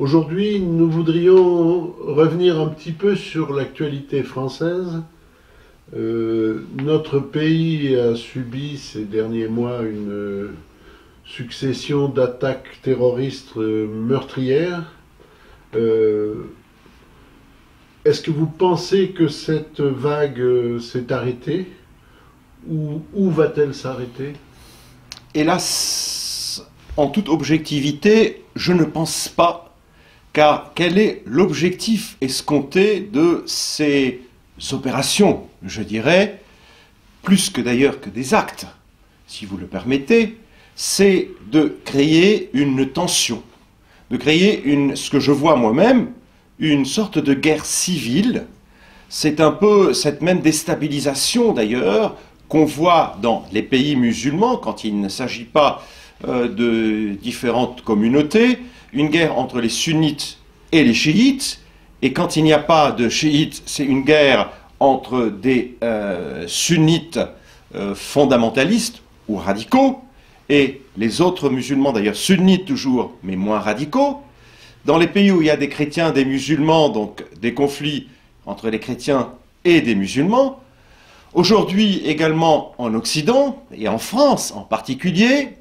Aujourd'hui, nous voudrions revenir un petit peu sur l'actualité française. Notre pays a subi ces derniers mois une succession d'attaques terroristes meurtrières. Est-ce que vous pensez que cette vague s'est arrêtée? Où va-t-elle s'arrêter? Hélas, en toute objectivité, je ne pense pas, car quel est l'objectif escompté de ces opérations, je dirais, plus que d'ailleurs que des actes, si vous le permettez, c'est de créer une tension, de créer ce que je vois moi-même, une sorte de guerre civile. C'est un peu cette même déstabilisation d'ailleurs qu'on voit dans les pays musulmans quand il ne s'agit pas de différentes communautés, une guerre entre les sunnites et les chiites, et quand il n'y a pas de chiites, c'est une guerre entre des sunnites fondamentalistes ou radicaux, et les autres musulmans d'ailleurs sunnites toujours, mais moins radicaux. Dans les pays où il y a des chrétiens, des musulmans, donc des conflits entre les chrétiens et des musulmans. Aujourd'hui également en Occident, et en France en particulier,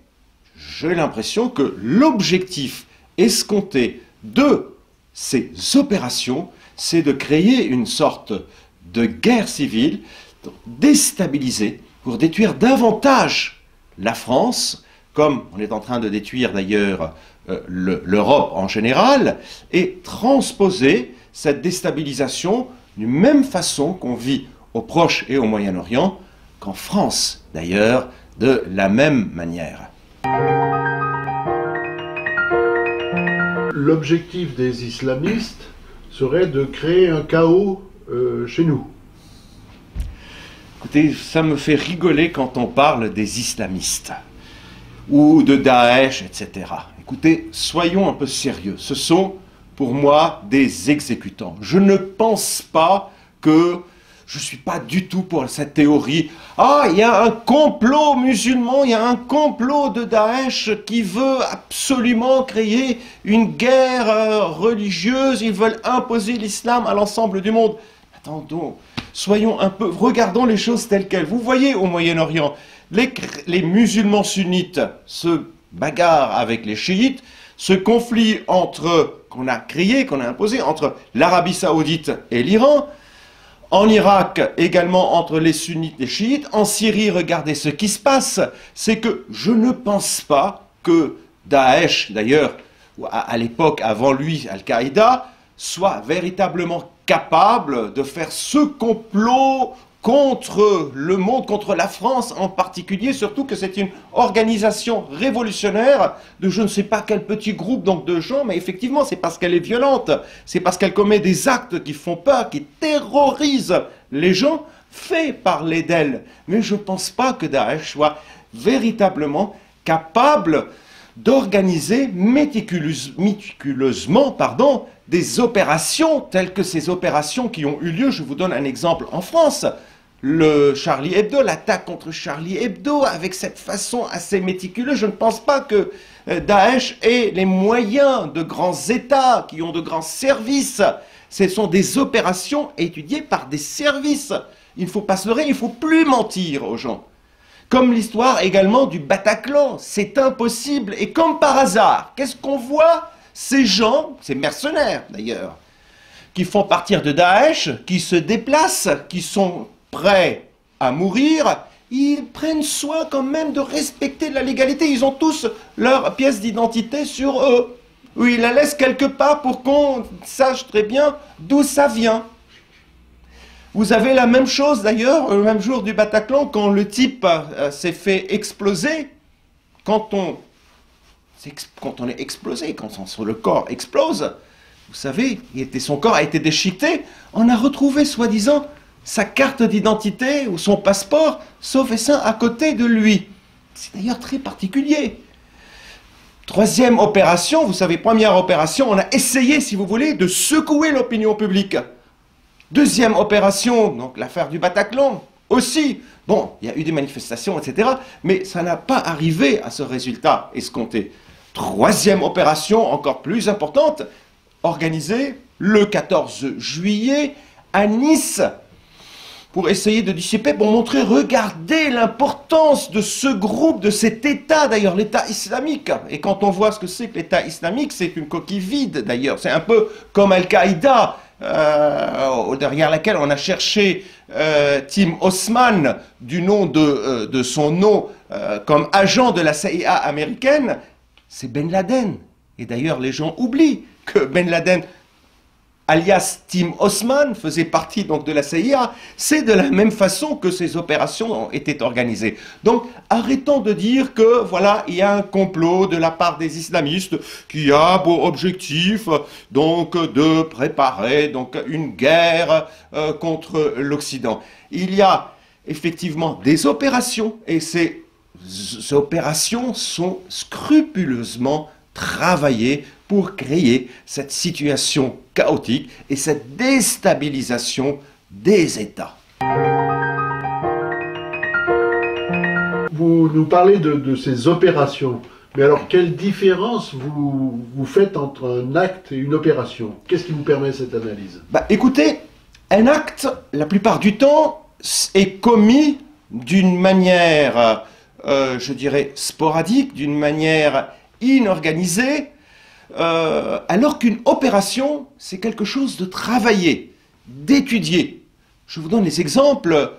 j'ai l'impression que l'objectif escompté de ces opérations, c'est de créer une sorte de guerre civile, déstabiliser, pour détruire davantage la France, comme on est en train de détruire d'ailleurs l'Europe en général, et transposer cette déstabilisation d'une même façon qu'on vit au Proche et au Moyen-Orient, qu'en France d'ailleurs, de la même manière. L'objectif des islamistes serait de créer un chaos chez nous. Écoutez, ça me fait rigoler quand on parle des islamistes, ou de Daesh, etc. Écoutez, soyons un peu sérieux. Ce sont, pour moi, des exécutants. Je ne pense pas que... Je ne suis pas du tout pour cette théorie. Ah, il y a un complot musulman, il y a un complot de Daesh qui veut absolument créer une guerre religieuse. Ils veulent imposer l'islam à l'ensemble du monde. Attendons, soyons un peu... Regardons les choses telles quelles. Vous voyez au Moyen-Orient, les musulmans sunnites se bagarrent avec les chiites. Ce conflit qu'on a créé, qu'on a imposé entre l'Arabie Saoudite et l'Iran. En Irak, également entre les sunnites et les chiites. En Syrie, regardez ce qui se passe. C'est que je ne pense pas que Daesh, d'ailleurs, ou à l'époque avant lui, Al-Qaïda, soit véritablement capable de faire ce complot contre le monde, contre la France en particulier, surtout que c'est une organisation révolutionnaire de je ne sais pas quel petit groupe donc de gens, mais effectivement c'est parce qu'elle est violente, c'est parce qu'elle commet des actes qui font peur, qui terrorisent les gens, fait parler d'elle. Mais je ne pense pas que Daesh soit véritablement capable d'organiser méticuleusement des opérations telles que ces opérations qui ont eu lieu. Je vous donne un exemple en France. Le Charlie Hebdo, l'attaque contre Charlie Hebdo, avec cette façon assez méticuleuse, je ne pense pas que Daesh ait les moyens de grands États, qui ont de grands services. Ce sont des opérations étudiées par des services. Il ne faut pas se leurrer, il ne faut plus mentir aux gens. Comme l'histoire également du Bataclan, c'est impossible. Et comme par hasard, qu'est-ce qu'on voit? Ces gens, ces mercenaires d'ailleurs, qui font partir de Daesh, qui se déplacent, qui sont prêts à mourir, ils prennent soin quand même de respecter la légalité. Ils ont tous leur pièce d'identité sur eux, ou ils la laissent quelque part pour qu'on sache très bien d'où ça vient. Vous avez la même chose d'ailleurs, le même jour du Bataclan, quand le type s'est fait exploser, quand on est explosé, quand le corps explose, vous savez, son corps a été déchiqueté, on a retrouvé soi-disant sa carte d'identité ou son passeport, sauf et sain, à côté de lui. C'est d'ailleurs très particulier. Troisième opération, vous savez, première opération, on a essayé, si vous voulez, de secouer l'opinion publique. Deuxième opération, donc l'affaire du Bataclan, aussi. Bon, il y a eu des manifestations, etc., mais ça n'a pas arrivé à ce résultat escompté. Troisième opération, encore plus importante, organisé le 14 juillet à Nice pour essayer de dissiper, pour montrer, regardez l'importance de ce groupe, de cet État, d'ailleurs, l'État islamique. Et quand on voit ce que c'est que l'État islamique, c'est une coquille vide, d'ailleurs. C'est un peu comme Al-Qaïda, derrière laquelle on a cherché Tim Osman, du nom de son nom, comme agent de la CIA américaine. C'est Ben Laden. Et d'ailleurs, les gens oublient que Ben Laden, alias Tim Osman, faisait partie donc de la CIA. C'est de la même façon que ces opérations ont été organisées. Donc, arrêtons de dire que, voilà, il y a un complot de la part des islamistes qui a pour objectif, donc, de préparer, donc, une guerre contre l'Occident. Il y a effectivement des opérations, et ces opérations sont scrupuleusement travaillées pour créer cette situation chaotique et cette déstabilisation des États. Vous nous parlez de ces opérations, mais alors quelle différence vous faites entre un acte et une opération? Qu'est-ce qui vous permet cette analyse? Écoutez, un acte, la plupart du temps, est commis d'une manière, je dirais, sporadique, d'une manière inorganisée, alors qu'une opération, c'est quelque chose de travaillé, d'étudié. Je vous donne les exemples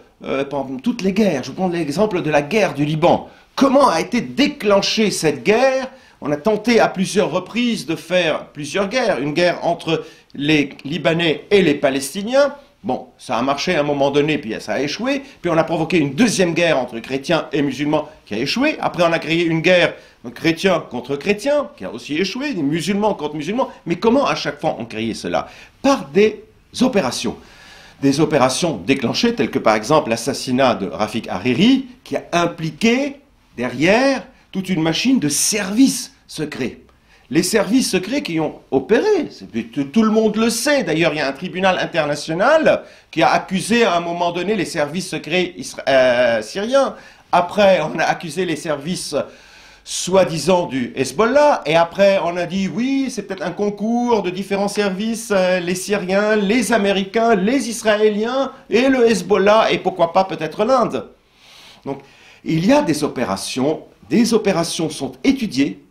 pendant toutes les guerres. Je vous donne l'exemple de la guerre du Liban. Comment a été déclenchée cette guerre? On a tenté à plusieurs reprises de faire plusieurs guerres. Une guerre entre les Libanais et les Palestiniens. Bon, ça a marché à un moment donné, puis ça a échoué. Puis on a provoqué une deuxième guerre entre chrétiens et musulmans qui a échoué. Après, on a créé une guerre chrétien contre chrétien qui a aussi échoué, des musulmans contre musulmans. Mais comment à chaque fois on créait cela? Par des opérations. Des opérations déclenchées, telles que par exemple l'assassinat de Rafik Hariri, qui a impliqué derrière toute une machine de services secrets. Les services secrets qui ont opéré, tout le monde le sait. D'ailleurs, il y a un tribunal international qui a accusé à un moment donné les services secrets syriens. Après, on a accusé les services soi-disant du Hezbollah. Et après, on a dit, oui, c'est peut-être un concours de différents services, les Syriens, les Américains, les Israéliens et le Hezbollah, et pourquoi pas peut-être l'Inde. Donc, il y a des opérations sont étudiées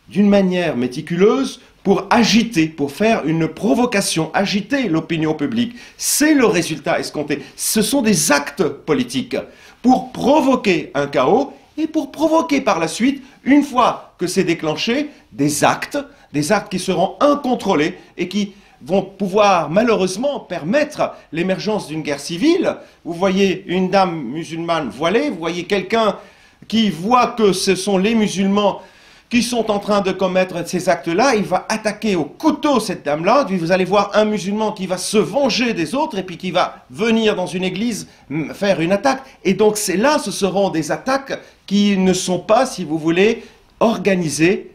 d'une manière méticuleuse pour agiter, pour faire une provocation, agiter l'opinion publique. C'est le résultat escompté. Ce sont des actes politiques pour provoquer un chaos et pour provoquer par la suite, une fois que c'est déclenché, des actes qui seront incontrôlés et qui vont pouvoir malheureusement permettre l'émergence d'une guerre civile. Vous voyez une dame musulmane voilée, vous voyez quelqu'un qui voit que ce sont les musulmans qui sont en train de commettre ces actes-là, il va attaquer au couteau cette dame-là, puis vous allez voir un musulman qui va se venger des autres, et puis qui va venir dans une église faire une attaque. Et donc c'est là, ce seront des attaques qui ne sont pas, si vous voulez, organisées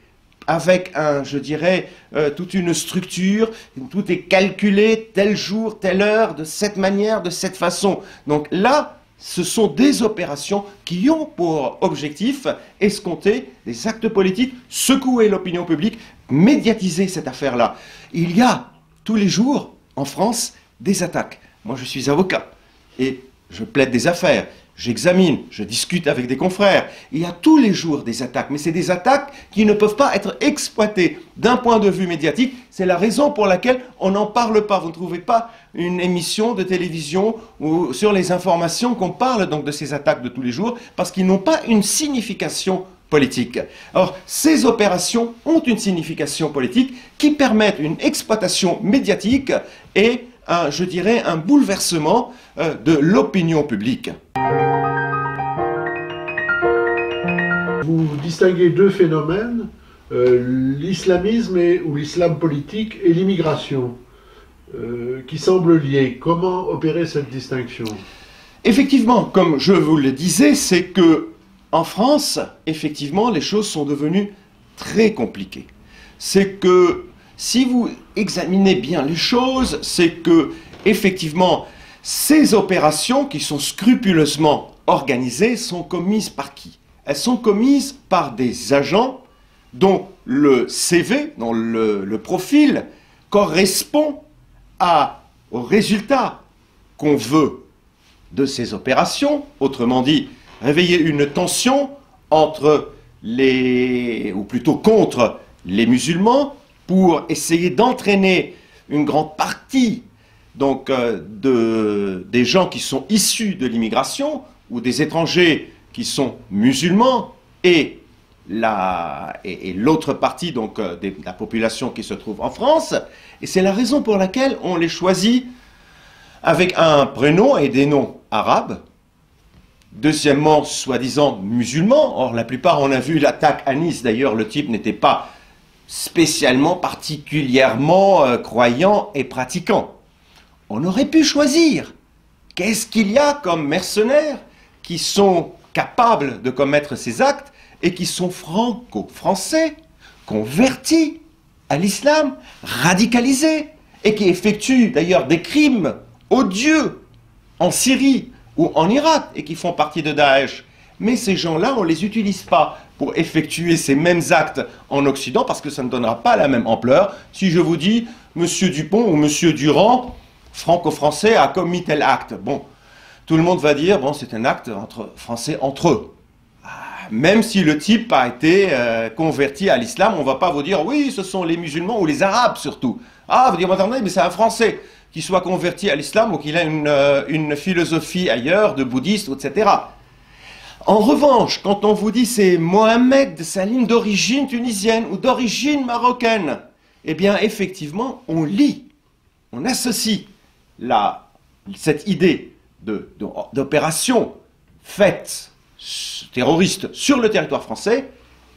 avec je dirais, toute une structure, tout est calculé, tel jour, telle heure, de cette manière, de cette façon. Donc là, ce sont des opérations qui ont pour objectif escompter des actes politiques, secouer l'opinion publique, médiatiser cette affaire-là. Il y a tous les jours, en France, des attaques. Moi, je suis avocat et je plaide des affaires. J'examine, je discute avec des confrères. Il y a tous les jours des attaques, mais c'est des attaques qui ne peuvent pas être exploitées d'un point de vue médiatique. C'est la raison pour laquelle on n'en parle pas. Vous ne trouvez pas une émission de télévision ou sur les informations qu'on parle donc de ces attaques de tous les jours, parce qu'ils n'ont pas une signification politique. Or, ces opérations ont une signification politique qui permettent une exploitation médiatique et je dirais, un bouleversement de l'opinion publique. Vous distinguez deux phénomènes, l'islamisme ou l'islam politique et l'immigration, qui semblent liés. Comment opérer cette distinction? Effectivement, comme je vous le disais, c'est que en France, effectivement, les choses sont devenues très compliquées. C'est que si vous examinez bien les choses, c'est que, effectivement, ces opérations qui sont scrupuleusement organisées sont commises par qui? Elles sont commises par des agents dont le CV, dont le profil correspond au résultat qu'on veut de ces opérations, autrement dit, réveiller une tension entre ou plutôt contre les musulmans pour essayer d'entraîner une grande partie donc, des gens qui sont issus de l'immigration ou des étrangers qui sont musulmans et l'autre partie donc, de la population qui se trouve en France. Et c'est la raison pour laquelle on les choisit avec un prénom et des noms arabes. Deuxièmement, soi-disant musulmans. Or, la plupart, on a vu l'attaque à Nice. D'ailleurs, le type n'était pas spécialement, particulièrement croyant et pratiquant. On aurait pu choisir. Qu'est-ce qu'il y a comme mercenaires qui sont capables de commettre ces actes et qui sont franco-français, convertis à l'islam, radicalisés, et qui effectuent d'ailleurs des crimes odieux en Syrie ou en Irak, et qui font partie de Daesh. Mais ces gens-là, on ne les utilise pas pour effectuer ces mêmes actes en Occident, parce que ça ne donnera pas la même ampleur. Si je vous dis, Monsieur Dupont ou Monsieur Durand, franco-français, a commis tel acte, bon, tout le monde va dire, bon, c'est un acte entre Français entre eux. Même si le type a été converti à l'islam, on ne va pas vous dire, oui, ce sont les musulmans ou les arabes surtout. Ah, vous dites, attendez, mais c'est un Français qui soit converti à l'islam ou qu'il ait une philosophie ailleurs, de bouddhiste, etc. En revanche, quand on vous dit c'est Mohamed Salim d'origine tunisienne ou d'origine marocaine, eh bien, effectivement, on lit, on associe cette idée d'opération faite terroriste sur le territoire français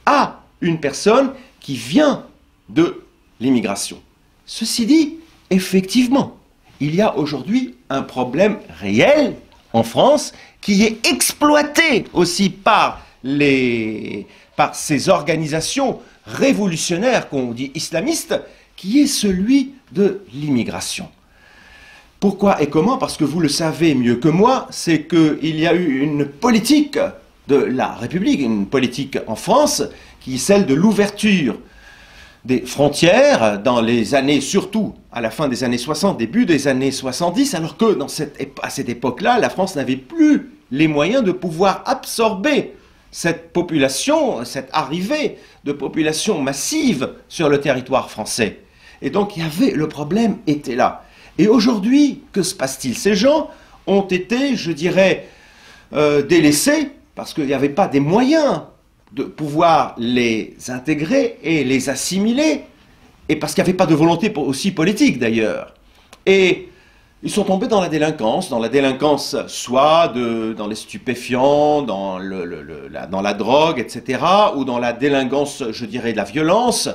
à une personne qui vient de l'immigration. Ceci dit, effectivement, il y a aujourd'hui un problème réel en France qui est exploité aussi par ces organisations révolutionnaires qu'on dit islamistes, qui est celui de l'immigration. Pourquoi et comment? Parce que vous le savez mieux que moi, c'est qu'il y a eu une politique de la République, une politique en France, qui est celle de l'ouverture des frontières dans les années, surtout à la fin des années 60, début des années 70, alors que à cette époque-là, la France n'avait plus les moyens de pouvoir absorber cette population, cette arrivée de population massive sur le territoire français. Et donc le problème était là. Et aujourd'hui, que se passe-t-il? Ces gens ont été, je dirais, délaissés parce qu'il n'y avait pas des moyens de pouvoir les intégrer et les assimiler, et parce qu'il n'y avait pas de volonté aussi politique d'ailleurs. Et ils sont tombés dans la délinquance soit dans les stupéfiants, dans la drogue, etc., ou dans la délinquance, je dirais, de la violence.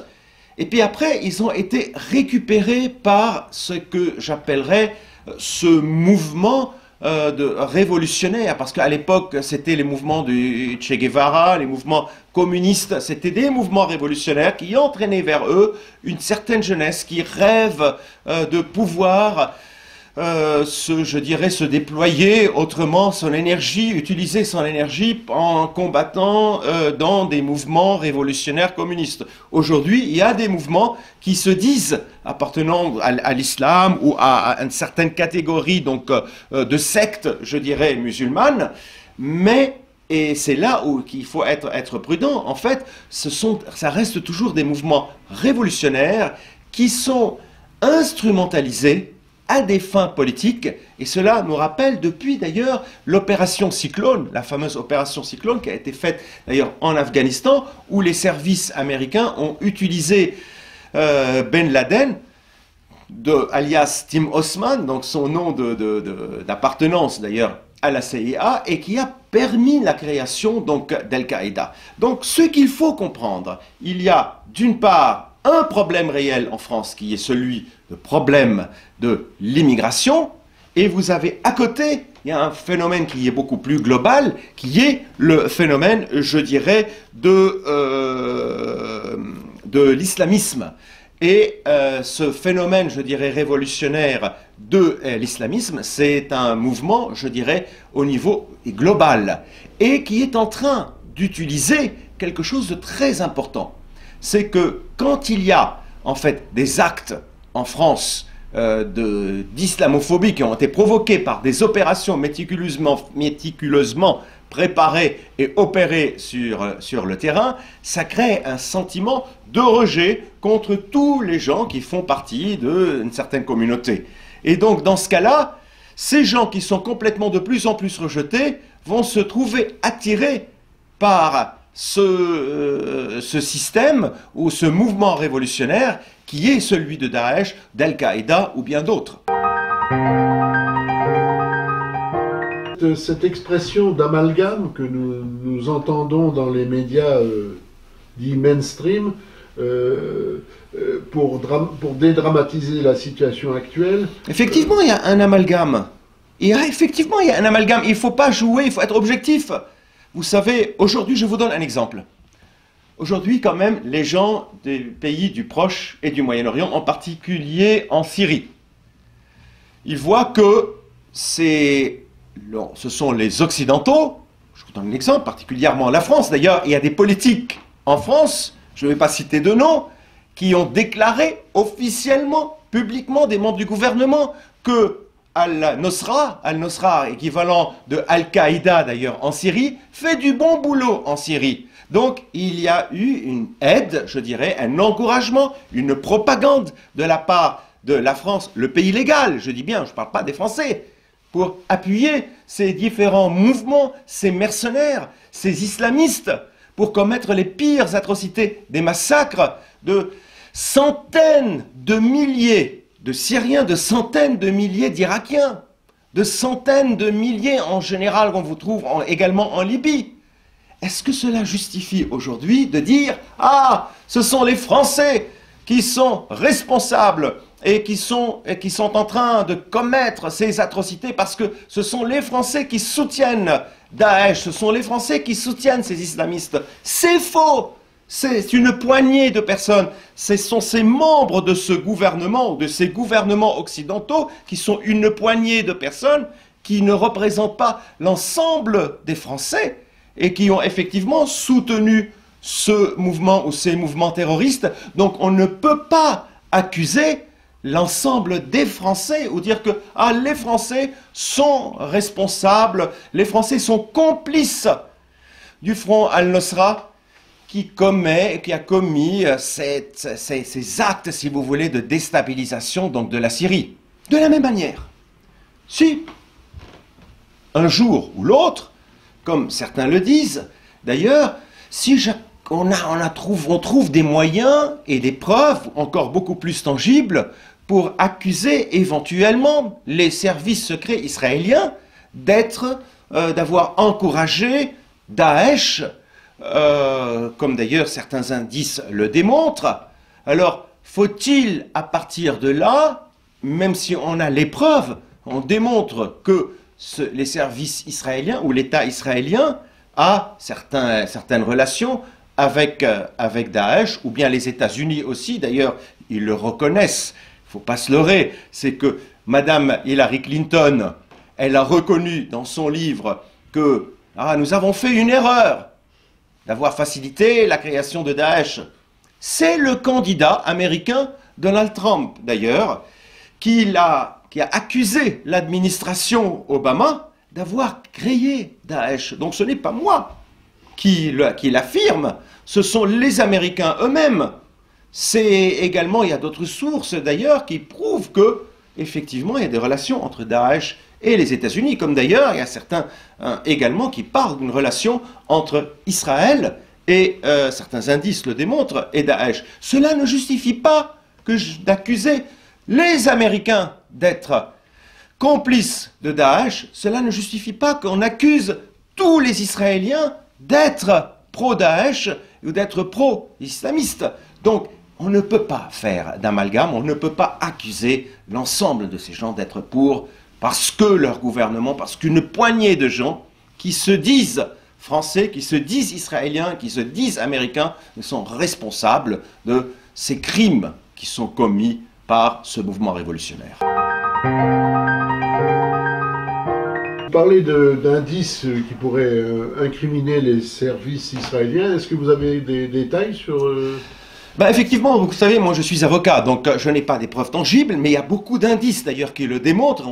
Et puis après, ils ont été récupérés par ce que j'appellerais ce mouvement révolutionnaire, parce qu'à l'époque, c'était les mouvements du Che Guevara, les mouvements communistes, c'était des mouvements révolutionnaires qui entraînaient vers eux une certaine jeunesse qui rêve de pouvoir je dirais, se déployer autrement son énergie, utiliser son énergie en combattant dans des mouvements révolutionnaires communistes. Aujourd'hui, il y a des mouvements qui se disent appartenant à l'islam ou à une certaine catégorie donc, de sectes, je dirais, musulmanes, mais, et c'est là où il faut être prudent, en fait, ça reste toujours des mouvements révolutionnaires qui sont instrumentalisés à des fins politiques, et cela nous rappelle depuis d'ailleurs l'opération Cyclone, la fameuse opération Cyclone qui a été faite d'ailleurs en Afghanistan, où les services américains ont utilisé Ben Laden, alias Tim Osman, donc son nom d'appartenance d'ailleurs à la CIA, et qui a permis la création donc d'Al-Qaïda. Donc ce qu'il faut comprendre, il y a d'une part un problème réel en France qui est le problème de l'immigration, et vous avez à côté, il y a un phénomène qui est beaucoup plus global, qui est le phénomène, je dirais, de l'islamisme. Et ce phénomène, je dirais, révolutionnaire de l'islamisme, c'est un mouvement, je dirais, au niveau global, et qui est en train d'utiliser quelque chose de très important. C'est que quand il y a, en fait, des actes en France d'islamophobie qui ont été provoquées par des opérations méticuleusement préparées et opérées sur le terrain, ça crée un sentiment de rejet contre tous les gens qui font partie d'une certaine communauté. Et donc, dans ce cas-là, ces gens qui sont complètement de plus en plus rejetés vont se trouver attirés par ce système ou ce mouvement révolutionnaire qui est celui de Daesh, d'Al-Qaïda ou bien d'autres. Cette expression d'amalgame que nous entendons dans les médias dits mainstream pour dédramatiser la situation actuelle. Effectivement, il y a un amalgame. Effectivement, il y a un amalgame. Il ne faut pas jouer, il faut être objectif. Vous savez, aujourd'hui, je vous donne un exemple. Aujourd'hui, quand même, les gens des pays du Proche et du Moyen-Orient, en particulier en Syrie, ils voient que ce sont les Occidentaux, je vous donne un exemple, particulièrement la France d'ailleurs, il y a des politiques en France, je ne vais pas citer de nom, qui ont déclaré officiellement, publiquement, des membres du gouvernement, que Al-Nosra, équivalent de Al-Qaïda d'ailleurs en Syrie, fait du bon boulot en Syrie. Donc il y a eu une aide, je dirais, un encouragement, une propagande de la part de la France, le pays légal, je dis bien, je ne parle pas des Français, pour appuyer ces différents mouvements, ces mercenaires, ces islamistes, pour commettre les pires atrocités, des massacres de centaines de milliers de Syriens, de centaines de milliers d'Irakiens, de centaines de milliers en général qu'on vous trouve également en Libye. Est-ce que cela justifie aujourd'hui de dire « Ah, ce sont les Français qui sont responsables et qui sont en train de commettre ces atrocités parce que ce sont les Français qui soutiennent Daesh, ce sont les Français qui soutiennent ces islamistes ». C'est faux! C'est une poignée de personnes. Ce sont ces membres de ce gouvernement, de ces gouvernements occidentaux, qui sont une poignée de personnes qui ne représentent pas l'ensemble des Français et qui ont effectivement soutenu ce mouvement ou ces mouvements terroristes. Donc on ne peut pas accuser l'ensemble des Français ou dire que les Français sont responsables, les Français sont complices du front Al-Nosra qui a commis ces actes, si vous voulez, de déstabilisation donc de la Syrie. De la même manière, si un jour ou l'autre, comme certains le disent, d'ailleurs, si on trouve des moyens et des preuves encore beaucoup plus tangibles pour accuser éventuellement les services secrets israéliens d'avoir encouragé Daesh, comme d'ailleurs certains indices le démontrent. Alors, faut-il, à partir de là, même si on a les preuves, on démontre que les services israéliens ou l'État israélien a certaines relations avec Daesh, ou bien les États-Unis aussi, d'ailleurs, ils le reconnaissent, il ne faut pas se leurrer, c'est que Madame Hillary Clinton, elle a reconnu dans son livre que nous avons fait une erreur d'avoir facilité la création de Daesh. C'est le candidat américain Donald Trump, d'ailleurs, qui a accusé l'administration Obama d'avoir créé Daesh. Donc ce n'est pas moi qui l'affirme, ce sont les Américains eux-mêmes. C'est également, il y a d'autres sources d'ailleurs qui prouvent que, effectivement, il y a des relations entre Daesh et les États-Unis, comme d'ailleurs il y a certains également qui parlent d'une relation entre Israël et certains indices le démontrent, et Daesh. Cela ne justifie pas d'accuser les Américains d'être complices de Daesh, cela ne justifie pas qu'on accuse tous les Israéliens d'être pro-Daesh ou d'être pro-islamistes. Donc, on ne peut pas faire d'amalgame, on ne peut pas accuser l'ensemble de ces gens d'être parce que leur gouvernement, parce qu'une poignée de gens qui se disent français, qui se disent israéliens, qui se disent américains, sont responsables de ces crimes qui sont commis par ce mouvement révolutionnaire. Vous parlez d'indices qui pourraient incriminer les services israéliens. Est-ce que vous avez des détails sur... Ben effectivement, vous savez, moi je suis avocat, donc je n'ai pas des preuves tangibles, mais il y a beaucoup d'indices d'ailleurs qui le démontrent.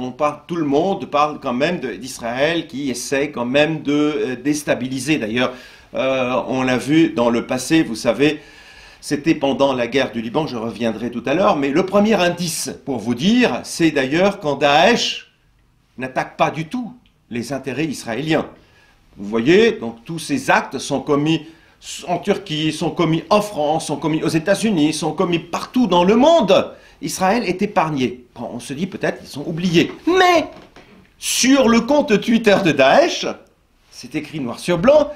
Tout le monde parle quand même d'Israël qui essaie quand même de déstabiliser. D'ailleurs, on l'a vu dans le passé, vous savez, c'était pendant la guerre du Liban, je reviendrai tout à l'heure, mais le premier indice, pour vous dire, c'est d'ailleurs quand Daesh n'attaque pas du tout les intérêts israéliens. Vous voyez, donc tous ces actes sont commis en Turquie, sont commis en France, sont commis aux États-Unis, sont commis partout dans le monde. Israël est épargné. Bon, on se dit peut-être qu'ils sont oubliés. Mais sur le compte Twitter de Daesh, c'est écrit noir sur blanc,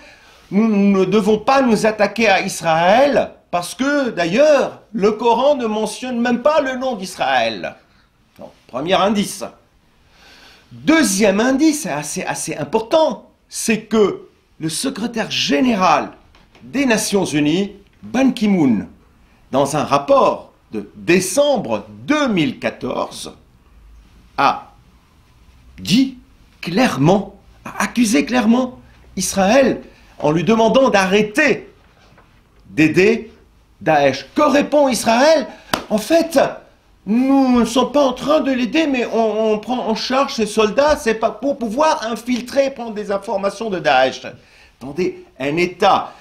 nous ne devons pas nous attaquer à Israël parce que d'ailleurs, le Coran ne mentionne même pas le nom d'Israël. Premier indice. Deuxième indice, assez important, c'est que le secrétaire général des Nations Unies, Ban Ki-moon, dans un rapport de décembre 2014, a dit clairement, a accusé clairement Israël en lui demandant d'arrêter d'aider Daesh. Que répond Israël? En fait, nous ne sommes pas en train de l'aider, mais on prend en charge ces soldats, c'est pas pour pouvoir infiltrer, prendre des informations de Daesh. Attendez, un État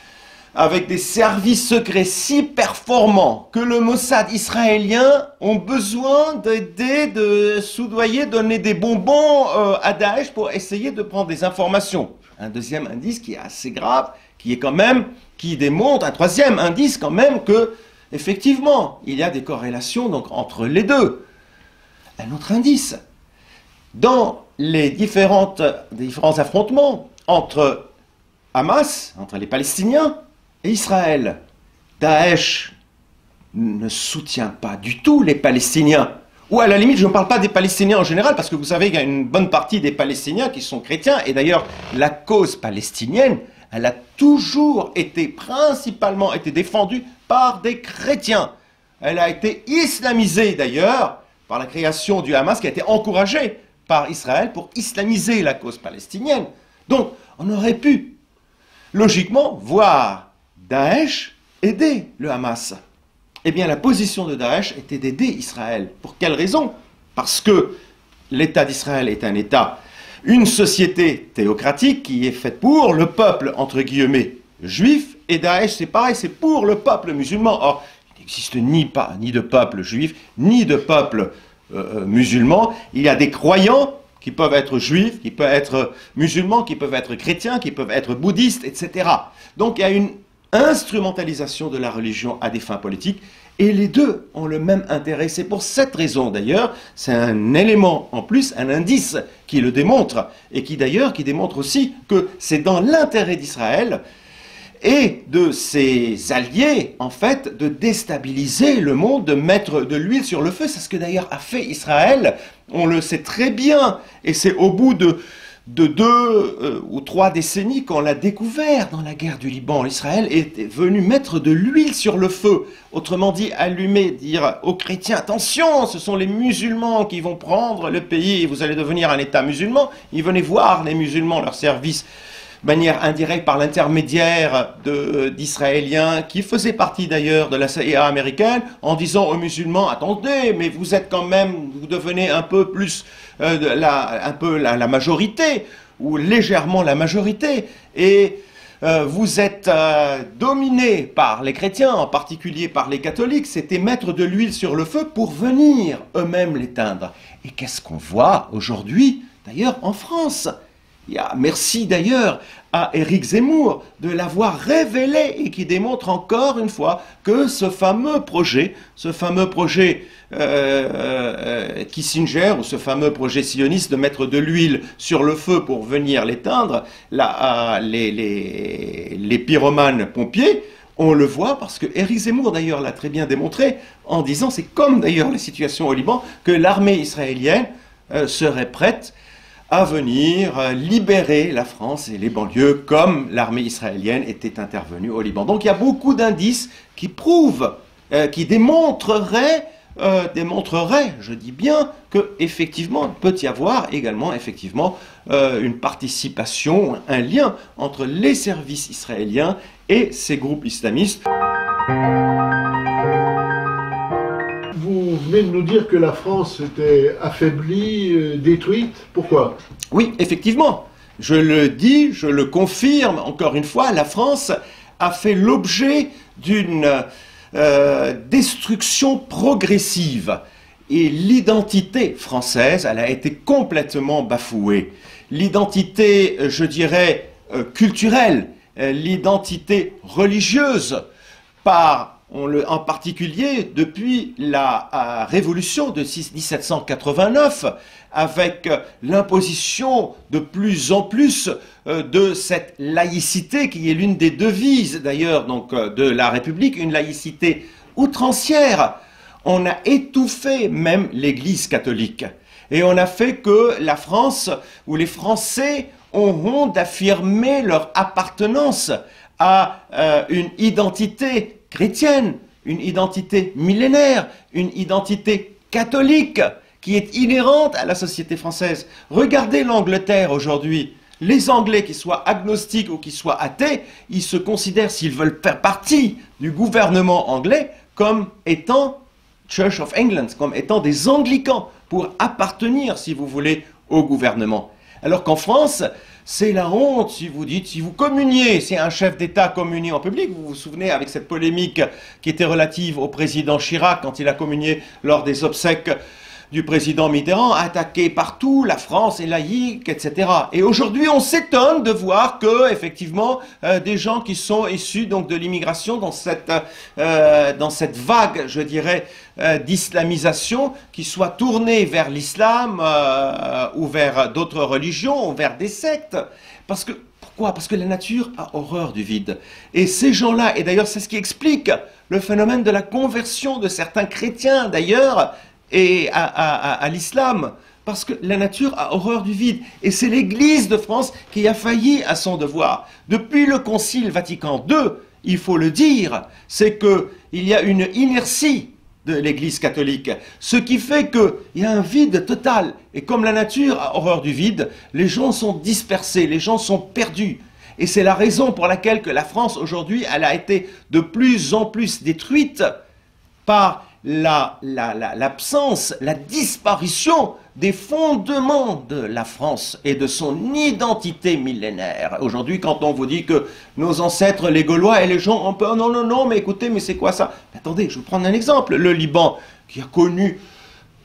avec des services secrets si performants que le Mossad israélien ont besoin d'aider, de soudoyer, donner des bonbons à Daesh pour essayer de prendre des informations. Un deuxième indice qui est assez grave, qui démontre, un troisième indice quand même que, effectivement, il y a des corrélations donc, entre les deux. Un autre indice, dans les différents affrontements entre Hamas, entre les Palestiniens, et Israël, Daesh ne soutient pas du tout les Palestiniens. Ou à la limite, je ne parle pas des Palestiniens en général, parce que vous savez qu'il y a une bonne partie des Palestiniens qui sont chrétiens, et d'ailleurs, la cause palestinienne, elle a toujours été, principalement été défendue par des chrétiens. Elle a été islamisée d'ailleurs, par la création du Hamas, qui a été encouragée par Israël pour islamiser la cause palestinienne. Donc, on aurait pu, logiquement, voir Daesh aider le Hamas. Eh bien, la position de Daesh était d'aider Israël. Pour quelle raison? Parce que l'État d'Israël est un État, une société théocratique qui est faite pour le peuple, entre guillemets, juif, et Daesh, c'est pareil, c'est pour le peuple musulman. Or, il n'existe ni de peuple juif, ni de peuple musulman. Il y a des croyants qui peuvent être juifs, qui peuvent être musulmans, qui peuvent être chrétiens, qui peuvent être bouddhistes, etc. Donc, il y a une instrumentalisation de la religion à des fins politiques, et les deux ont le même intérêt. C'est pour cette raison d'ailleurs, c'est un élément en plus, un indice qui le démontre, et qui d'ailleurs qui démontre aussi que c'est dans l'intérêt d'Israël et de ses alliés, en fait, de déstabiliser le monde, de mettre de l'huile sur le feu. C'est ce que d'ailleurs a fait Israël, on le sait très bien, et c'est au bout de 2 ou 3 décennies qu'on l'a découvert dans la guerre du Liban. Israël est venu mettre de l'huile sur le feu. Autrement dit, allumer, dire aux chrétiens, attention, ce sont les musulmans qui vont prendre le pays et vous allez devenir un État musulman. Ils venaient voir les musulmans, leur service, de manière indirecte par l'intermédiaire d'Israéliens qui faisaient partie d'ailleurs de la CIA américaine, en disant aux musulmans, attendez, mais vous êtes quand même, vous devenez un peu plus la majorité, ou légèrement la majorité, et vous êtes dominés par les chrétiens, en particulier par les catholiques. C'était mettre de l'huile sur le feu pour venir eux-mêmes l'éteindre. Et qu'est-ce qu'on voit aujourd'hui, d'ailleurs en France? Merci d'ailleurs à Éric Zemmour de l'avoir révélé et qui démontre encore une fois que ce fameux projet Kissinger, ou ce fameux projet sioniste de mettre de l'huile sur le feu pour venir l'éteindre, les pyromanes pompiers, on le voit parce que Éric Zemmour d'ailleurs l'a très bien démontré en disant, c'est comme d'ailleurs la situation au Liban, que l'armée israélienne serait prête à venir libérer la France et les banlieues comme l'armée israélienne était intervenue au Liban. Donc il y a beaucoup d'indices qui prouvent, qui démontreraient, je dis bien, qu'effectivement il peut y avoir également effectivement une participation, un lien entre les services israéliens et ces groupes islamistes. venez de nous dire que la France était affaiblie, détruite. Pourquoi? Oui, effectivement. Je le dis, je le confirme, encore une fois, la France a fait l'objet d'une destruction progressive. Et l'identité française, elle a été complètement bafouée. L'identité, je dirais, culturelle, l'identité religieuse, en particulier depuis la révolution de 1789, avec l'imposition de plus en plus de cette laïcité qui est l'une des devises d'ailleurs de la République, une laïcité outrancière. On a étouffé même l'Église catholique. Et on a fait que la France, ou les Français, auront d'affirmer leur appartenance à une identité chrétienne, une identité millénaire, une identité catholique qui est inhérente à la société française. Regardez l'Angleterre aujourd'hui. Les Anglais, qu'ils soient agnostiques ou qu'ils soient athées, ils se considèrent, s'ils veulent faire partie du gouvernement anglais, comme étant Church of England, comme étant des anglicans, pour appartenir, si vous voulez, au gouvernement. Alors qu'en France, c'est la honte si vous dites, si vous communiez, si un chef d'État communie en public, vous vous souvenez avec cette polémique qui était relative au président Chirac quand il a communié lors des obsèques du président Mitterrand, attaqué partout, la France est laïque, etc. Et aujourd'hui, on s'étonne de voir que, effectivement, des gens qui sont issus donc de l'immigration dans cette vague, je dirais, d'islamisation, qui soit tournée vers l'islam ou vers d'autres religions, ou vers des sectes. Parce que pourquoi? Parce que la nature a horreur du vide. Et ces gens-là, et d'ailleurs c'est ce qui explique le phénomène de la conversion de certains chrétiens, d'ailleurs, et à l'islam, parce que la nature a horreur du vide. Et c'est l'Église de France qui a failli à son devoir. Depuis le Concile Vatican II, il faut le dire, c'est qu'il y a une inertie de l'Église catholique, ce qui fait qu'il y a un vide total. Et comme la nature a horreur du vide, les gens sont dispersés, les gens sont perdus. Et c'est la raison pour laquelle que la France aujourd'hui, elle a été de plus en plus détruite par l'absence, la disparition des fondements de la France et de son identité millénaire. Aujourd'hui, quand on vous dit que nos ancêtres, les Gaulois et les gens, on peut, non, non, non, mais écoutez, mais c'est quoi ça? Mais attendez, je vais vous prendre un exemple. Le Liban, qui a connu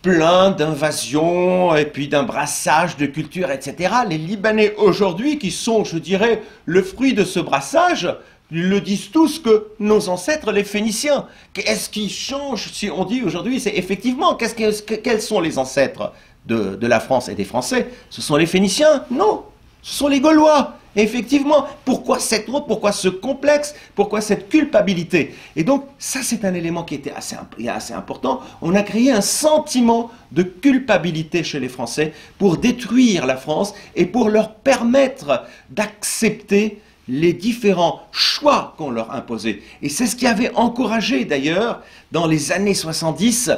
plein d'invasions et puis d'un brassage de cultures, etc. Les Libanais aujourd'hui, qui sont, je dirais, le fruit de ce brassage, ils le disent tous que nos ancêtres, les Phéniciens. Qu'est-ce qui change si on dit aujourd'hui, c'est effectivement, quels sont les ancêtres de la France et des Français? Ce sont les Phéniciens? Non, ce sont les Gaulois. Et effectivement, pourquoi cette honte, pourquoi ce complexe, pourquoi cette culpabilité? Et donc, ça c'est un élément qui était assez important. On a créé un sentiment de culpabilité chez les Français pour détruire la France et pour leur permettre d'accepter les différents choix qu'on leur imposait. Et c'est ce qui avait encouragé d'ailleurs, dans les années 70,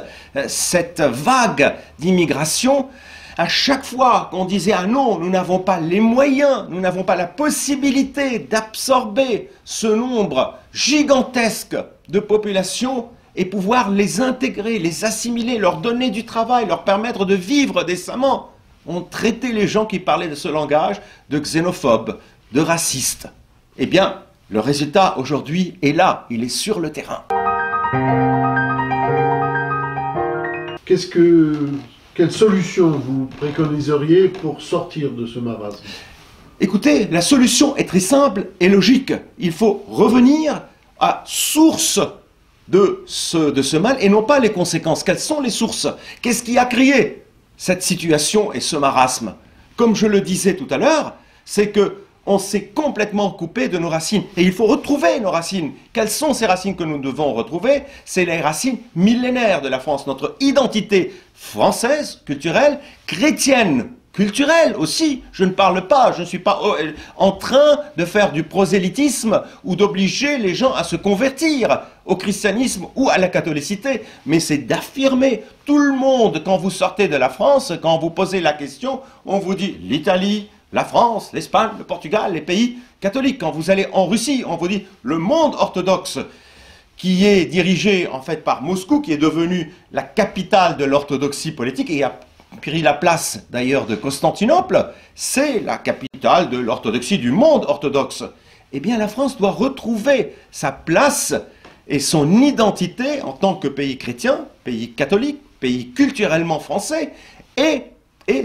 cette vague d'immigration. À chaque fois qu'on disait « Ah non, nous n'avons pas les moyens, nous n'avons pas la possibilité d'absorber ce nombre gigantesque de populations et pouvoir les intégrer, les assimiler, leur donner du travail, leur permettre de vivre décemment », on traitait les gens qui parlaient de ce langage de xénophobes, de racistes. Eh bien, le résultat aujourd'hui est là, il est sur le terrain. Quelle solution vous préconiseriez pour sortir de ce marasme? Écoutez, la solution est très simple et logique. Il faut revenir à source de ce mal et non pas les conséquences. Quelles sont les sources? Qu'est-ce qui a créé cette situation et ce marasme? Comme je le disais tout à l'heure, c'est que on s'est complètement coupé de nos racines. Et il faut retrouver nos racines. Quelles sont ces racines que nous devons retrouver? C'est les racines millénaires de la France, notre identité française, culturelle, chrétienne, culturelle aussi. Je ne parle pas, je ne suis pas en train de faire du prosélytisme ou d'obliger les gens à se convertir au christianisme ou à la catholicité, mais c'est d'affirmer tout le monde, quand vous sortez de la France, quand vous posez la question, on vous dit l'Italie, la France, l'Espagne, le Portugal, les pays catholiques. Quand vous allez en Russie, on vous dit le monde orthodoxe, qui est dirigée en fait par Moscou, qui est devenue la capitale de l'orthodoxie politique et a pris la place d'ailleurs de Constantinople, c'est la capitale de l'orthodoxie, du monde orthodoxe. Eh bien la France doit retrouver sa place et son identité en tant que pays chrétien, pays catholique, pays culturellement français, et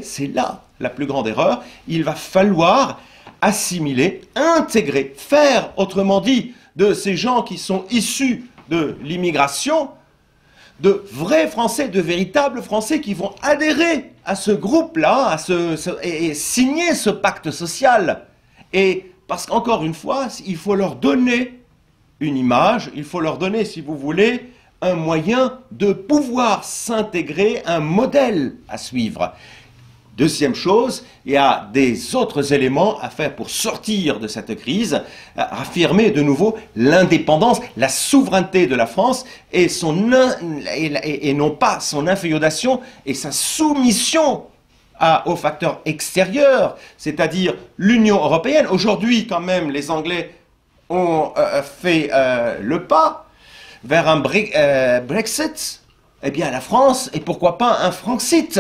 c'est là la plus grande erreur, il va falloir assimiler, intégrer, faire, autrement dit, de ces gens qui sont issus de l'immigration, de vrais Français, de véritables Français qui vont adhérer à ce groupe-là et signer ce pacte social. Et parce qu'encore une fois, il faut leur donner une image, il faut leur donner, si vous voulez, un moyen de pouvoir s'intégrer, un modèle à suivre. Deuxième chose, il y a des autres éléments à faire pour sortir de cette crise, affirmer de nouveau l'indépendance, la souveraineté de la France et non pas son inféodation et sa soumission aux facteurs extérieurs, c'est-à-dire l'Union européenne. Aujourd'hui, quand même, les Anglais ont fait le pas vers un Brexit. Eh bien, la France, et pourquoi pas un Francit,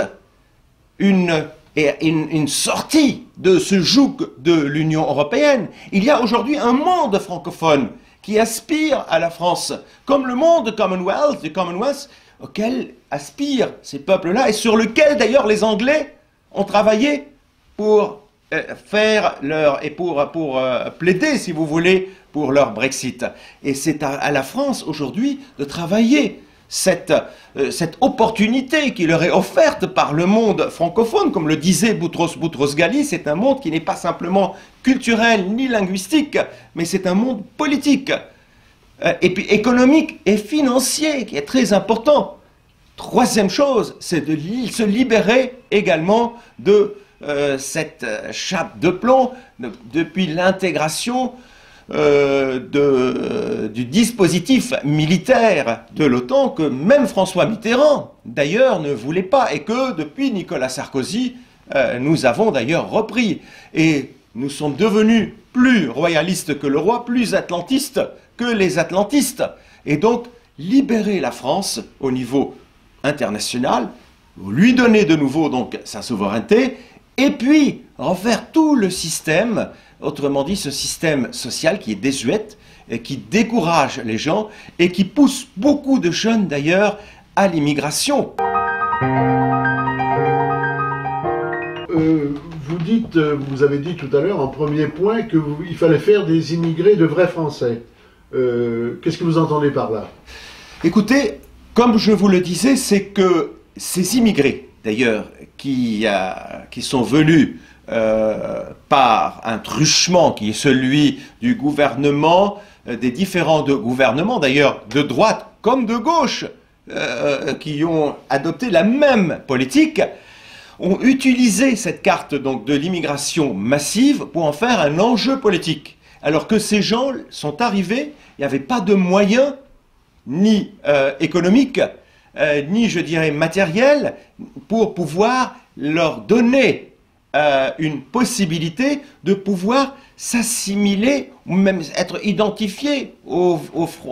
une sortie de ce joug de l'Union européenne. Il y a aujourd'hui un monde francophone qui aspire à la France, comme le monde du Commonwealth, auquel aspirent ces peuples-là, et sur lequel d'ailleurs les Anglais ont travaillé pour plaider, si vous voulez, pour leur Brexit. Et c'est à la France aujourd'hui de travailler cette opportunité qui leur est offerte par le monde francophone, comme le disait Boutros-Ghali, c'est un monde qui n'est pas simplement culturel ni linguistique, mais c'est un monde politique, et puis économique et financier, qui est très important. Troisième chose, c'est de se libérer également de cette chape de plomb depuis l'intégration du dispositif militaire de l'OTAN que même François Mitterrand, d'ailleurs, ne voulait pas et que, depuis Nicolas Sarkozy, nous avons d'ailleurs repris. Et nous sommes devenus plus royalistes que le roi, plus atlantistes que les atlantistes. Et donc, libérer la France au niveau international, lui donner de nouveau donc sa souveraineté, et puis refaire tout le système, autrement dit ce système social qui est désuet, et qui décourage les gens et qui pousse beaucoup de jeunes d'ailleurs à l'immigration. Vous avez dit tout à l'heure en premier point qu'il fallait faire des immigrés de vrais Français. Qu'est-ce que vous entendez par là? Écoutez, comme je vous le disais, c'est que ces immigrés, d'ailleurs, qui sont venus par un truchement qui est celui du gouvernement, des différents gouvernements, d'ailleurs, de droite comme de gauche, qui ont adopté la même politique, ont utilisé cette carte donc, de l'immigration massive pour en faire un enjeu politique. Alors que ces gens sont arrivés, il n'y avait pas de moyens, ni économiques, ni, je dirais, matériels, pour pouvoir leur donner une possibilité de pouvoir s'assimiler ou même être identifiés aux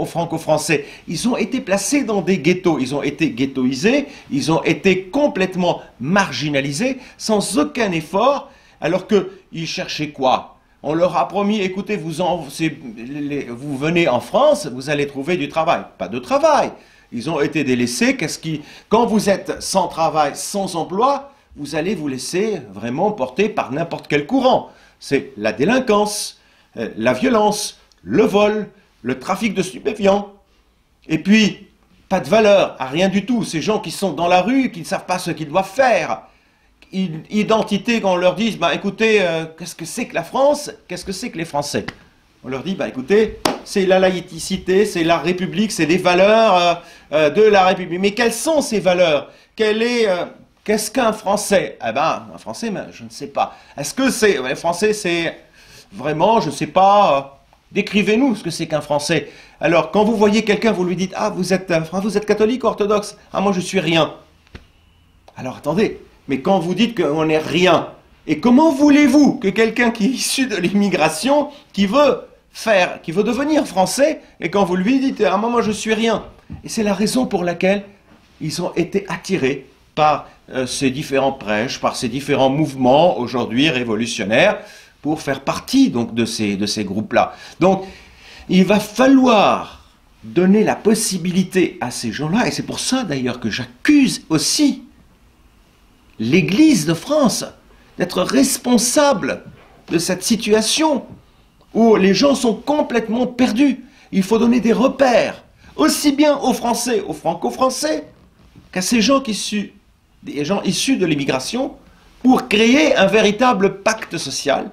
franco-français. Ils ont été placés dans des ghettos, ils ont été ghettoisés, ils ont été complètement marginalisés, sans aucun effort, alors qu'ils cherchaient quoi? On leur a promis, écoutez, vous venez en France, vous allez trouver du travail. Pas de travail. Ils ont été délaissés. Quand vous êtes sans travail, sans emploi, vous allez vous laisser vraiment porter par n'importe quel courant. C'est la délinquance, la violence, le vol, le trafic de stupéfiants. Et puis, pas de valeur, à rien du tout. Ces gens qui sont dans la rue, qui ne savent pas ce qu'ils doivent faire. Identité, quand on leur dit, bah, écoutez, qu'est-ce que c'est que la France? Qu'est-ce que c'est que les Français? On leur dit, bah, écoutez, c'est la laïcité, c'est la République, c'est des valeurs de la République. Mais quelles sont ces valeurs? Qu'est-ce qu'un Français? Eh ben, un Français, ben, je ne sais pas. Est-ce que c'est... Les Français, c'est vraiment, je ne sais pas... Décrivez-nous ce que c'est qu'un Français. Alors, quand vous voyez quelqu'un, vous lui dites, ah, vous êtes catholique ou orthodoxe? Ah, moi, je suis rien. Alors, attendez, mais quand vous dites qu'on n'est rien, et comment voulez-vous que quelqu'un qui est issu de l'immigration, qui veut qui veut devenir français, et quand vous lui dites, à un moment, je suis rien. Et c'est la raison pour laquelle ils ont été attirés par ces différents prêches, par ces différents mouvements aujourd'hui révolutionnaires, pour faire partie donc de ces groupes-là. Donc, il va falloir donner la possibilité à ces gens-là, et c'est pour ça d'ailleurs que j'accuse aussi l'Église de France d'être responsable de cette situation où les gens sont complètement perdus. Il faut donner des repères, aussi bien aux Français, aux Franco-Français, qu'à ces gens des gens issus de l'immigration, pour créer un véritable pacte social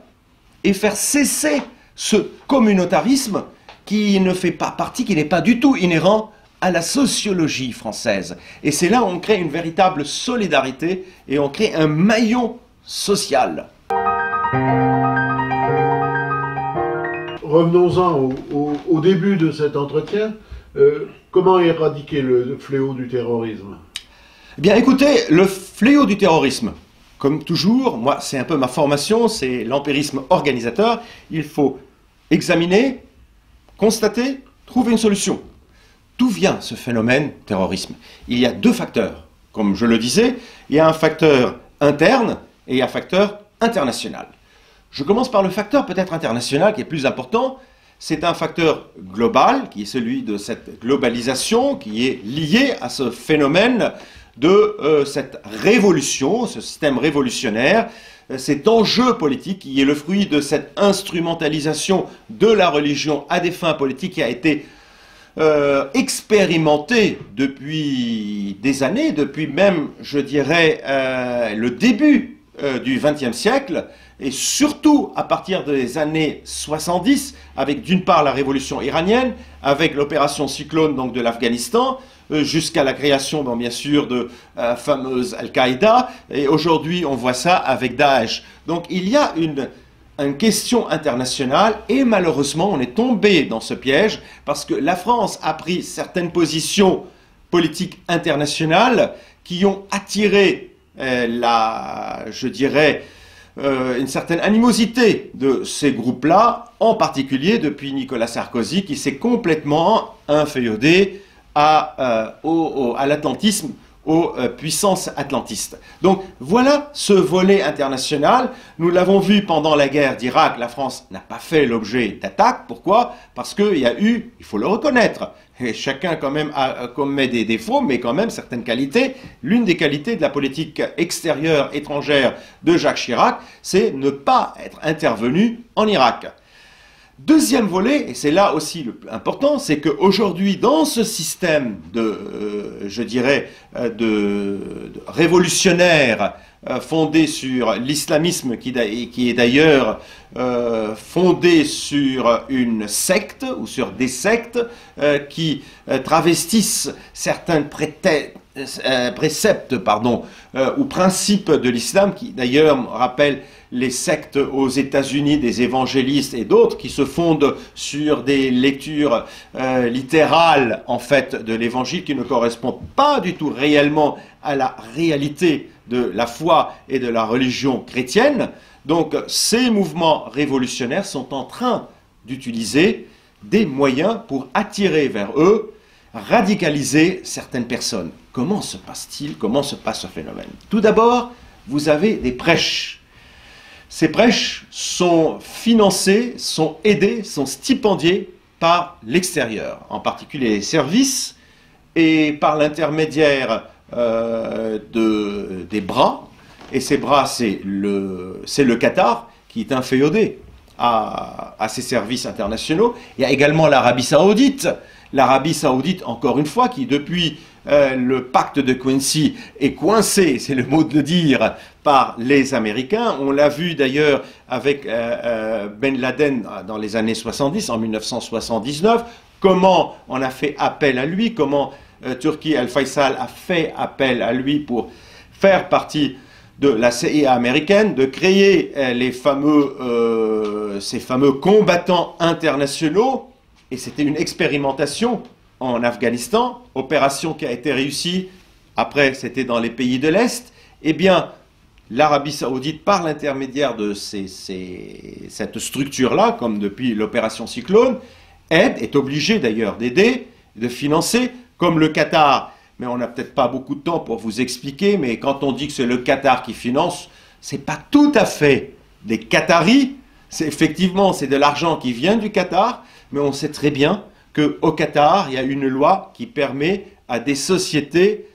et faire cesser ce communautarisme qui ne fait pas partie, qui n'est pas du tout inhérent à la sociologie française. Et c'est là où on crée une véritable solidarité et on crée un maillon social. Revenons-en au début de cet entretien. Comment éradiquer le fléau du terrorisme? Eh bien, écoutez, le fléau du terrorisme, comme toujours, moi, c'est un peu ma formation, c'est l'empirisme organisateur. Il faut examiner, constater, trouver une solution. D'où vient ce phénomène terrorisme? Il y a deux facteurs. Comme je le disais, il y a un facteur interne et il y a un facteur international. Je commence par le facteur peut-être international qui est plus important. C'est un facteur global, qui est celui de cette globalisation, qui est lié à ce phénomène de cette révolution, ce système révolutionnaire, cet enjeu politique qui est le fruit de cette instrumentalisation de la religion à des fins politiques qui a été expérimenté depuis des années, depuis même, je dirais, le début du XXe siècle, et surtout à partir des années 70, avec d'une part la révolution iranienne, avec l'opération Cyclone donc de l'Afghanistan, jusqu'à la création bien sûr de fameuse Al-Qaïda, et aujourd'hui on voit ça avec Daesh. Donc il y a une question internationale et malheureusement on est tombé dans ce piège parce que la France a pris certaines positions politiques internationales qui ont attiré je dirais, une certaine animosité de ces groupes-là, en particulier depuis Nicolas Sarkozy qui s'est complètement inféodé à l'atlantisme, aux puissances atlantistes. Donc voilà ce volet international. Nous l'avons vu pendant la guerre d'Irak, la France n'a pas fait l'objet d'attaques. Pourquoi? Parce qu'il y a eu, il faut le reconnaître, et chacun quand même commet des défauts, mais quand même certaines qualités. L'une des qualités de la politique extérieure étrangère de Jacques Chirac, c'est ne pas être intervenu en Irak. Deuxième volet, et c'est là aussi le plus important, c'est qu'aujourd'hui, dans ce système je dirais, de révolutionnaire fondé sur l'islamisme, qui est d'ailleurs fondé sur une secte, ou sur des sectes, qui travestissent certains préceptes, ou principes de l'islam, qui d'ailleurs rappellent les sectes aux États-Unis des évangélistes et d'autres qui se fondent sur des lectures littérales en fait de l'évangile qui ne correspondent pas du tout réellement à la réalité de la foi et de la religion chrétienne. Donc ces mouvements révolutionnaires sont en train d'utiliser des moyens pour attirer vers eux, radicaliser certaines personnes. Comment se passe-t-il? Comment se passe ce phénomène? Tout d'abord, vous avez des prêches. Ces prêches sont financés, sont aidés, sont stipendiés par l'extérieur, en particulier les services, et par l'intermédiaire des bras. Et ces bras, c'est le Qatar qui est inféodé à ces services internationaux. Il y a également l'Arabie Saoudite. L'Arabie Saoudite, encore une fois, qui depuis le pacte de Quincy est coincé, c'est le mot de le dire, par les Américains. On l'a vu d'ailleurs avec Ben Laden dans les années 70, en 1979, comment on a fait appel à lui, comment Turki Al-Faisal a fait appel à lui pour faire partie de la CIA américaine, de créer ces fameux combattants internationaux. Et c'était une expérimentation en Afghanistan, opération qui a été réussie. Après, c'était dans les pays de l'Est. Eh bien, l'Arabie Saoudite, par l'intermédiaire de cette structure-là, comme depuis l'opération Cyclone, est obligée d'ailleurs d'aider, de financer, comme le Qatar. Mais on n'a peut-être pas beaucoup de temps pour vous expliquer, mais quand on dit que c'est le Qatar qui finance, c'est pas tout à fait des Qataris, effectivement c'est de l'argent qui vient du Qatar, mais on sait très bien qu'au Qatar, il y a une loi qui permet à des sociétés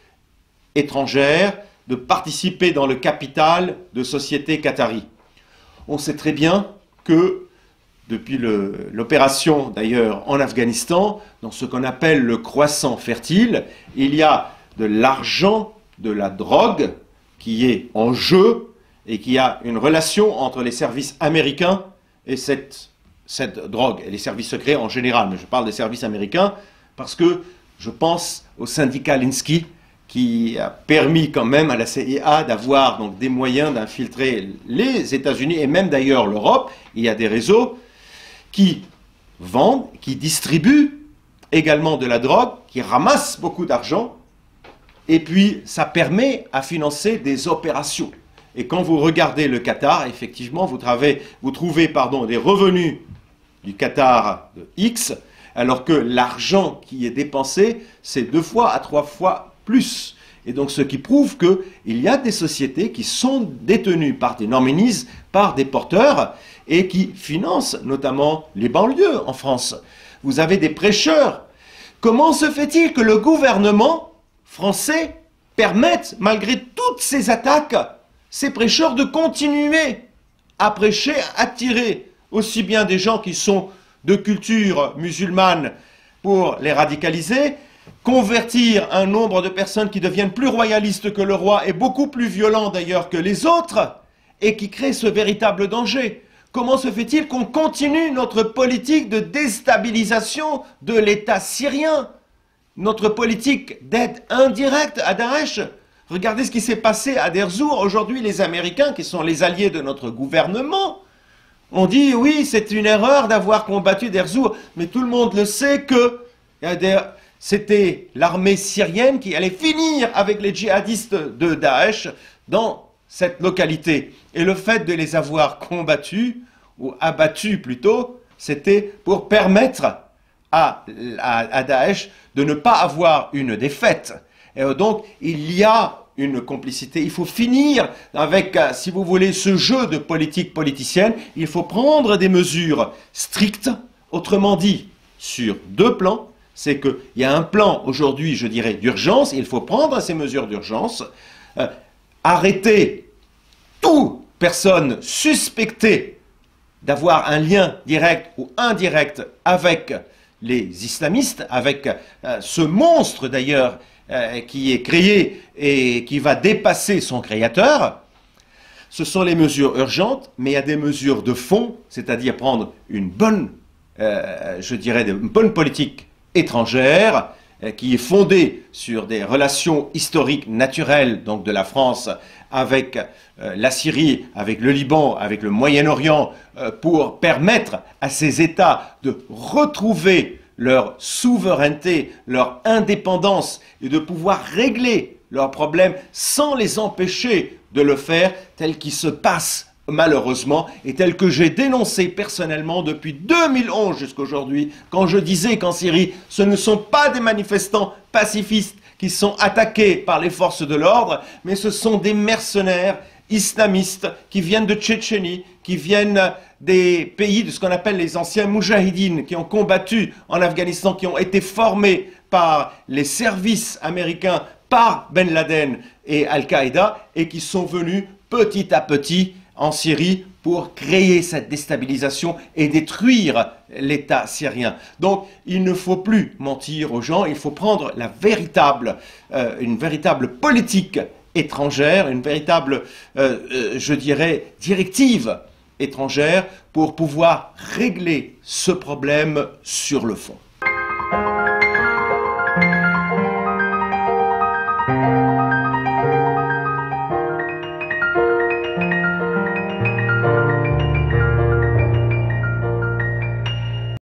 étrangères de participer dans le capital de sociétés qataries. On sait très bien que depuis l'opération d'ailleurs en Afghanistan, dans ce qu'on appelle le croissant fertile, il y a de l'argent, de la drogue qui est en jeu et qui a une relation entre les services américains et cette drogue, et les services secrets en général, mais je parle des services américains parce que je pense au syndicat Linsky qui a permis quand même à la CIA d'avoir donc des moyens d'infiltrer les États-Unis et même d'ailleurs l'Europe. Il y a des réseaux qui vendent, qui distribuent également de la drogue, qui ramassent beaucoup d'argent, et puis ça permet à financer des opérations. Et quand vous regardez le Qatar, effectivement, vous trouvez des revenus du Qatar de X, alors que l'argent qui est dépensé, c'est 2 fois à 3 fois plus. Et donc ce qui prouve qu'il y a des sociétés qui sont détenues par des nominees, par des porteurs, et qui financent notamment les banlieues en France. Vous avez des prêcheurs. Comment se fait-il que le gouvernement français permette, malgré toutes ces attaques, ces prêcheurs de continuer à prêcher, à attirer aussi bien des gens qui sont de culture musulmane pour les radicaliser, convertir un nombre de personnes qui deviennent plus royalistes que le roi et beaucoup plus violents d'ailleurs que les autres, et qui créent ce véritable danger? Comment se fait-il qu'on continue notre politique de déstabilisation de l'État syrien, notre politique d'aide indirecte à Daesh? Regardez ce qui s'est passé à Der Zur. Aujourd'hui, les Américains, qui sont les alliés de notre gouvernement, ont dit oui, c'est une erreur d'avoir combattu Der Zur. Mais tout le monde le sait que c'était l'armée syrienne qui allait finir avec les djihadistes de Daesh dans cette localité. Et le fait de les avoir combattus, ou abattus plutôt, c'était pour permettre à Daesh de ne pas avoir une défaite. Et donc, il y a une complicité. Il faut finir avec, si vous voulez, ce jeu de politique politicienne. Il faut prendre des mesures strictes. Autrement dit, sur 2 plans, c'est qu'il y a un plan aujourd'hui, je dirais, d'urgence. Il faut prendre ces mesures d'urgence, arrêter toute personne suspectée d'avoir un lien direct ou indirect avec les islamistes, avec ce monstre d'ailleurs qui est créé et qui va dépasser son créateur. Ce sont les mesures urgentes, mais il y a des mesures de fond, c'est-à-dire prendre une bonne, je dirais, une bonne politique étrangère qui est fondée sur des relations historiques naturelles, donc de la France avec la Syrie, avec le Liban, avec le Moyen-Orient, pour permettre à ces États de retrouver leur souveraineté, leur indépendance et de pouvoir régler leurs problèmes sans les empêcher de le faire tel qu'il se passe malheureusement et tel que j'ai dénoncé personnellement depuis 2011 jusqu'à aujourd'hui, quand je disais qu'en Syrie, ce ne sont pas des manifestants pacifistes qui sont attaqués par les forces de l'ordre, mais ce sont des mercenaires islamistes qui viennent de Tchétchénie, qui viennent des pays de ce qu'on appelle les anciens moudjahidines, qui ont combattu en Afghanistan, qui ont été formés par les services américains, par Ben Laden et Al-Qaïda, et qui sont venus petit à petit en Syrie pour créer cette déstabilisation et détruire l'État syrien. Donc, il ne faut plus mentir aux gens, il faut prendre une véritable politique étrangère, une véritable, je dirais, directive étrangère pour pouvoir régler ce problème sur le fond.